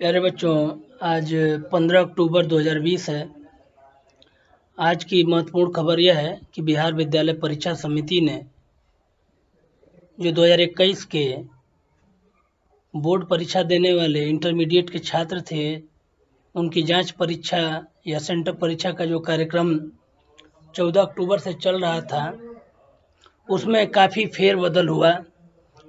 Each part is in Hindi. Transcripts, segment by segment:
प्यारे बच्चों, आज 15 अक्टूबर 2020 है। आज की महत्वपूर्ण खबर यह है कि बिहार विद्यालय परीक्षा समिति ने जो 2021 के बोर्ड परीक्षा देने वाले इंटरमीडिएट के छात्र थे, उनकी जांच परीक्षा या सेंटर परीक्षा का जो कार्यक्रम 14 अक्टूबर से चल रहा था, उसमें काफ़ी फेरबदल हुआ।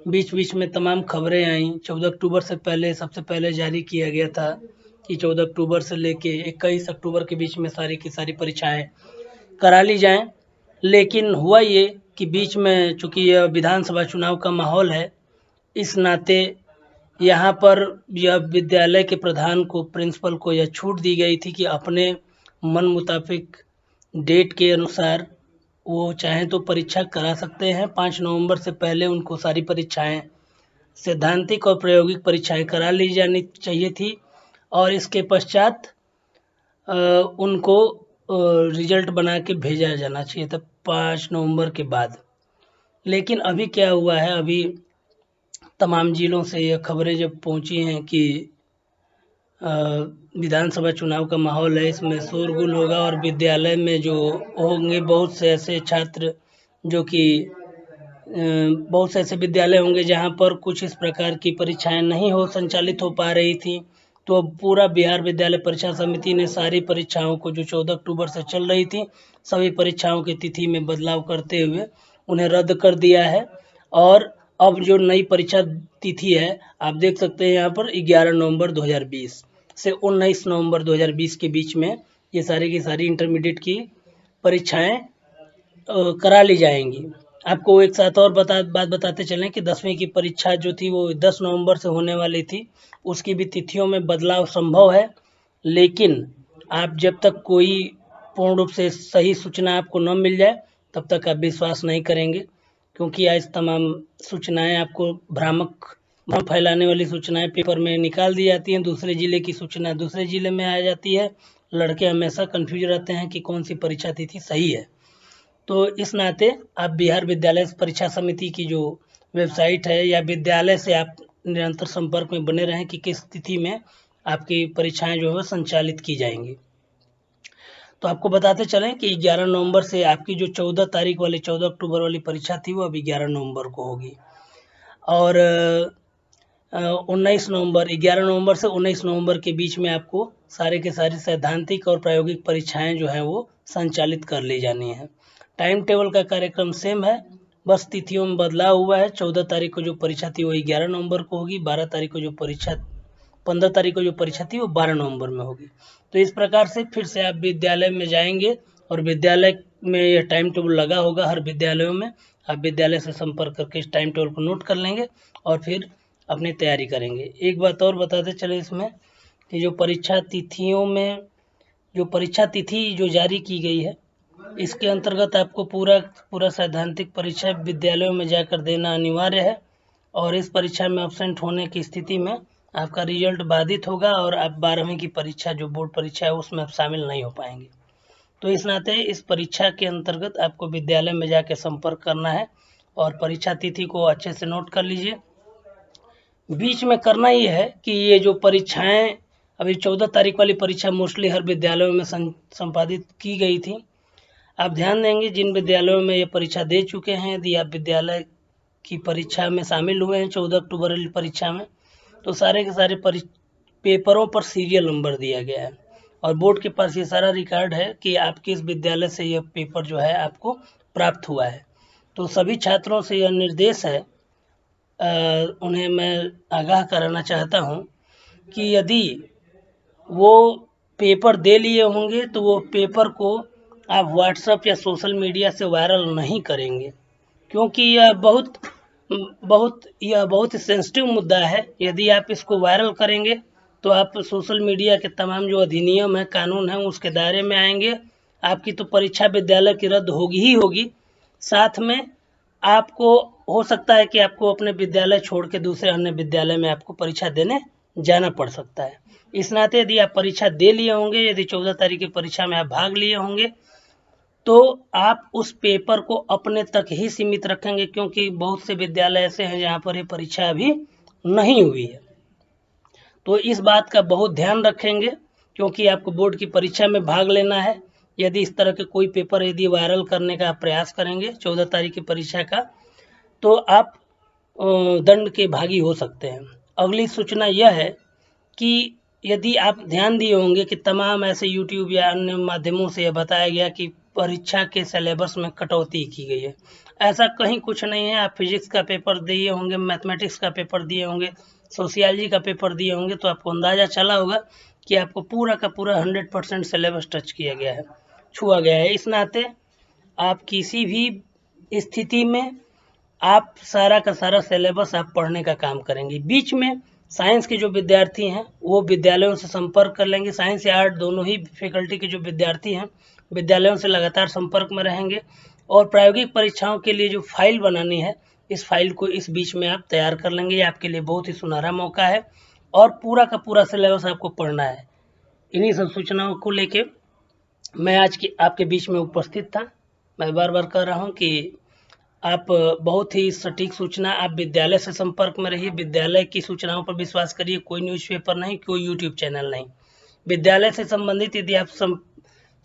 बीच बीच में तमाम खबरें आईं। 14 अक्टूबर से पहले सबसे पहले जारी किया गया था कि 14 अक्टूबर से लेके 21 अक्टूबर के बीच में सारी की सारी परीक्षाएं करा ली जाएं। लेकिन हुआ ये कि बीच में चूँकि यह विधानसभा चुनाव का माहौल है, इस नाते यहाँ पर यह विद्यालय के प्रधान को, प्रिंसिपल को यह छूट दी गई थी कि अपने मन मुताबिक डेट के अनुसार वो चाहें तो परीक्षा करा सकते हैं। 5 नवंबर से पहले उनको सारी परीक्षाएं, सैद्धांतिक और प्रायोगिक परीक्षाएं करा ली जानी चाहिए थी और इसके पश्चात उनको रिजल्ट बना के भेजा जाना चाहिए था 5 नवंबर के बाद। लेकिन अभी क्या हुआ है, अभी तमाम जिलों से ये खबरें जब पहुंची हैं कि विधानसभा चुनाव का माहौल है, इसमें शोरगुल होगा और विद्यालय में जो होंगे बहुत से ऐसे छात्र जो कि बहुत से ऐसे विद्यालय होंगे जहां पर कुछ इस प्रकार की परीक्षाएं नहीं संचालित हो पा रही थी। तो अब पूरा बिहार विद्यालय परीक्षा समिति ने सारी परीक्षाओं को जो 14 अक्टूबर से चल रही थी, सभी परीक्षाओं की तिथि में बदलाव करते हुए उन्हें रद्द कर दिया है। और अब जो नई परीक्षा तिथि है, आप देख सकते हैं यहाँ पर 11 नवंबर 2020 से 19 नवंबर 2020 के बीच में ये सारी की सारी इंटरमीडिएट की परीक्षाएं करा ली जाएंगी। आपको एक साथ और बात बताते चलें कि 10वीं की परीक्षा जो थी वो 10 नवंबर से होने वाली थी। उसकी भी तिथियों में बदलाव संभव है, लेकिन आप जब तक कोई पूर्ण रूप से सही सूचना आपको न मिल जाए तब तक आप विश्वास नहीं करेंगे, क्योंकि आज तमाम सूचनाएं आपको भ्रम फैलाने वाली सूचनाएं पेपर में निकाल दी जाती हैं। दूसरे जिले की सूचना दूसरे जिले में आ जाती है। लड़के हमेशा कंफ्यूज रहते हैं कि कौन सी परीक्षा तिथि सही है। तो इस नाते आप बिहार विद्यालय परीक्षा समिति की जो वेबसाइट है या विद्यालय से आप निरंतर संपर्क में बने रहें कि किस तिथि में आपकी परीक्षाएं जो है संचालित की जाएंगी। तो आपको बताते चलें कि 11 नवंबर से आपकी जो 14 तारीख वाली 14 अक्टूबर वाली परीक्षा थी वो अभी 11 नवंबर को होगी और 11 नवंबर से 19 नवंबर के बीच में आपको सारे के सारे सैद्धांतिक और प्रायोगिक परीक्षाएं जो हैं वो संचालित कर ली जानी है। टाइम टेबल का कार्यक्रम सेम है, बस तिथियों में बदलाव हुआ है। 14 तारीख को जो परीक्षा थी वो 11 नवंबर को होगी, 15 तारीख को जो परीक्षा थी वो 12 नवंबर में होगी। तो इस प्रकार से फिर से आप विद्यालय में जाएंगे और विद्यालय में यह टाइम टेबल लगा होगा हर विद्यालयों में। आप विद्यालय से संपर्क करके इस टाइम टेबल को नोट कर लेंगे और फिर अपनी तैयारी करेंगे। एक बात और बताते चले इसमें कि जो परीक्षा तिथियों में जो परीक्षा तिथि जो जारी की गई है, इसके अंतर्गत आपको पूरा सैद्धांतिक परीक्षा विद्यालयों में जाकर देना अनिवार्य है और इस परीक्षा में एब्सेंट होने की स्थिति में आपका रिजल्ट बाधित होगा और आप 12वीं की परीक्षा जो बोर्ड परीक्षा है उसमें आप शामिल नहीं हो पाएंगे। तो इस नाते इस परीक्षा के अंतर्गत आपको विद्यालय में जाकर संपर्क करना है और परीक्षा तिथि को अच्छे से नोट कर लीजिए। बीच में करना ये है कि ये जो परीक्षाएं अभी 14 तारीख वाली परीक्षा मोस्टली हर विद्यालयों में संपादित की गई थी। आप ध्यान देंगे जिन विद्यालयों में ये परीक्षा दे चुके हैं, यदि आप विद्यालय की परीक्षा में शामिल हुए हैं 14 अक्टूबर वाली परीक्षा में, तो सारे के सारे पेपरों पर सीरियल नंबर दिया गया है और बोर्ड के पास ये सारा रिकॉर्ड है कि आपके इस विद्यालय से यह पेपर जो है आपको प्राप्त हुआ है। तो सभी छात्रों से यह निर्देश है, उन्हें मैं आगाह कराना चाहता हूं कि यदि वो पेपर दे लिए होंगे तो वो पेपर को आप व्हाट्सएप या सोशल मीडिया से वायरल नहीं करेंगे, क्योंकि यह बहुत सेंसिटिव मुद्दा है। यदि आप इसको वायरल करेंगे तो आप सोशल मीडिया के तमाम जो अधिनियम है, कानून है, उसके दायरे में आएंगे। आपकी तो परीक्षा विद्यालय की रद्द होगी ही होगी, साथ में आपको हो सकता है कि आपको अपने विद्यालय छोड़ के दूसरे अन्य विद्यालय में आपको परीक्षा देने जाना पड़ सकता है। इस नाते यदि आप परीक्षा दे लिए होंगे, यदि 14 तारीख की परीक्षा में आप भाग लिए होंगे, तो आप उस पेपर को अपने तक ही सीमित रखेंगे, क्योंकि बहुत से विद्यालय ऐसे हैं जहां पर ये परीक्षा अभी नहीं हुई है। तो इस बात का बहुत ध्यान रखेंगे, क्योंकि आपको बोर्ड की परीक्षा में भाग लेना है। यदि इस तरह के कोई पेपर यदि वायरल करने का आप प्रयास करेंगे 14 तारीख की परीक्षा का, तो आप दंड के भागी हो सकते हैं। अगली सूचना यह है कि यदि आप ध्यान दिए होंगे कि तमाम ऐसे यूट्यूब या अन्य माध्यमों से यह बताया गया कि परीक्षा के सिलेबस में कटौती की गई है। ऐसा कहीं कुछ नहीं है। आप फिजिक्स का पेपर दिए होंगे, मैथमेटिक्स का पेपर दिए होंगे, सोशियोलॉजी का पेपर दिए होंगे, तो आपको अंदाज़ा चला होगा कि आपको पूरा का पूरा 100% सिलेबस टच किया गया है, छुआ गया है। इस नाते आप किसी भी स्थिति में आप सारा का सारा सिलेबस आप पढ़ने का काम करेंगे। बीच में साइंस के जो विद्यार्थी हैं वो विद्यालयों से संपर्क कर लेंगे। साइंस या आर्ट दोनों ही फैकल्टी के जो विद्यार्थी हैं विद्यालयों से लगातार संपर्क में रहेंगे, और प्रायोगिक परीक्षाओं के लिए जो फाइल बनानी है, इस फाइल को इस बीच में आप तैयार कर लेंगे। ये आपके लिए बहुत ही सुनहरा मौका है, और पूरा का पूरा सिलेबस आपको पढ़ना है। इन्हीं सब सूचनाओं को लेके मैं आज की आपके बीच में उपस्थित था। मैं बार बार कह रहा हूँ कि आप बहुत ही सटीक सूचना, आप विद्यालय से संपर्क में रहिए, विद्यालय की सूचनाओं पर विश्वास करिए, कोई न्यूज़पेपर नहीं, कोई यूट्यूब चैनल नहीं। विद्यालय से संबंधित यदि आप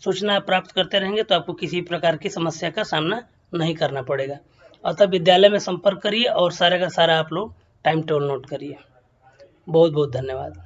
सूचना प्राप्त करते रहेंगे तो आपको किसी प्रकार की समस्या का सामना नहीं करना पड़ेगा। अतः विद्यालय में संपर्क करिए और सारे का सारा आप लोग टाइम टेबल नोट करिए। बहुत बहुत धन्यवाद।